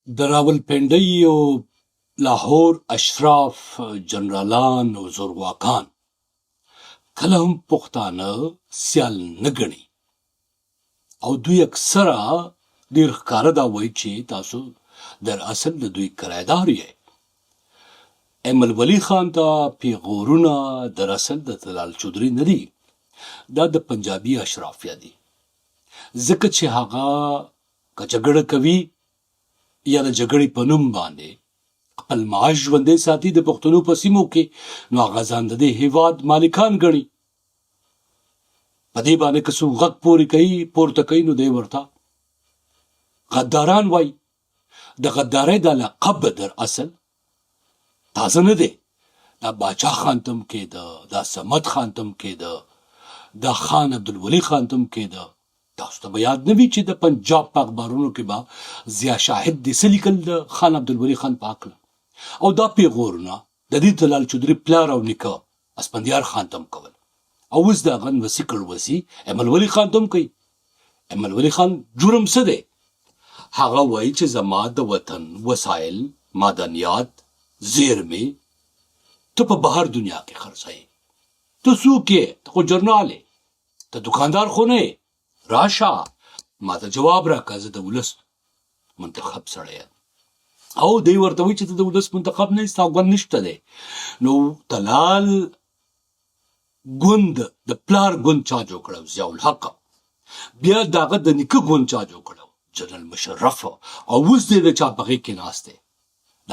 د راولپنډۍ او لاهور اشراف جنرالان او زورواکان کله هم پښتانه سیال نه ګڼي او دوی اکثره ډېر ښکاره دا وایي چې تاسو در اصل د دوی کرایدار یې. ایمل ولی خان ته پیغورونه در اصل د طلال چودري نه دي، دا د پنجابي اشرافیه دي، ځکه چې هغه که جګړه کوي یا د جګړې په نوم باندې خپل معاش ژوندی ساتي د پښتنو په سیمو کې، نو هغه ځان د دې هېواد مالکان ګڼي. په دې باندې که څوک غږ پورته کوي نو دی ورته غداران وایي. د غدارۍ دا لقب در اصل تازه نه دی، دا باچا خان تم کېده، دا صمد خان تم کېده، دا خان عبدالولي خان تم کېده. تاسو ته به یاد نه وي چې د پنجاب په اخبارونو کې به ضیا شاهد دې څه لیکل د خان عبدالولي خان په هکله، او دا پیغورونه د دې طلال چودري پلار او نیکه اسفندیار خان تم کول، او اوس د هغه نوسي کړوسي ایمل ولی خان تم کوي. ایمل ولی خان جرم څه دی؟ هغه وایي چې زما د وطن وسایل، معدنیات، زیرمې ته په بهر دنیا کې خرڅوي. ته څوک یې؟ ته خو جرنال یې، ته دکاندار خو نه یې. راشه ما ته جواب راکړه، زه د ولس منتخب سړی یم. او دی ورته وایي چې ته د ولس منتخب نه یې، ستا ګوند نشته دی. نو طلال ګوند د پلار ګوند چا جوړ کړی؟ ضیاء الحق. بیا د هغه د نیکه ګوند چا جوړ کړی؟ جنرال مشرف. او اوس دی د چا په غېږ کې ناست دی؟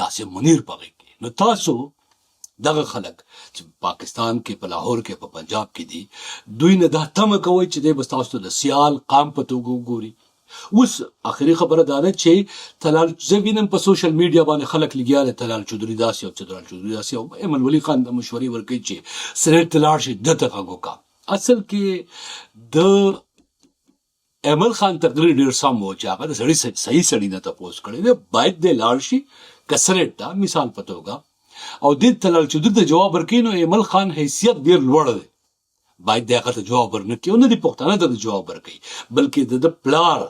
ناصر منیر په غېږ کې. نو تاسو دغه خلک چې پاکستان کې، په لاهور کې، په پنجاب کې دي، دوی نه دا تمه کوي چې دی به ستاسو د سیال قام په توګه وګوري. اوس آخري خبره دا ده چې طلال، زه وینم په سوشل میډیا باندې خلک لګیا دي طلال چودري داسې او طلال چودري داسې، او ایمل ولی خان د مشورې ورکوي چې سینټ ته لاړ شي، ده ته غږ وکړه. اصل کې د ایمل خان تقریر ډېر سم و چې هغه د سړي صحیح سړي نه تپوس کړی دی، باید دی لاړ شي که سینټ ته مثال په توګه، او دې طلال چودري ته جواب ورکوي. نو ایمل خان حیثیت ډېر لوړ دی، باید دی هغه ته جواب ورنکړي، او نه دې پښتانه ته د جواب ورکوي، بلکې د ده پلار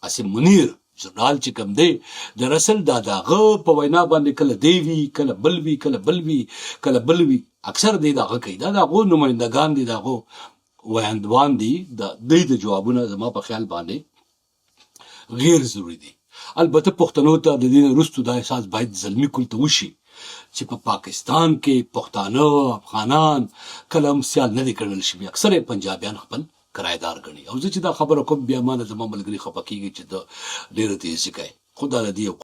اسیم منیر جنرال چې کوم دی، در اصل دا د هغه په وینا باندې کله دی وي، کله بل وي، کله بل وي، کله بل وي، اکثر دی د هغه کوي. دا د هغو نمایندګان دي، د هغو ویاندوان دي. د دوی د جوابونه زما په خیال باندې غیر ضروري دي. البته پښتنو ته د دې نه وروستو دا احساس باید زلمي کل ته وشي چې په پاکستان کې پښتانه، افغانان کله هم سیال نه دي ګڼل شوي، اکثره پنجابیان خپل کرایدار ګڼي. او زه چې دا خبره کوم، بیا ما نه زما ملګري خفه کېږي چې د ډېره تیزي کوي. خو دا د دې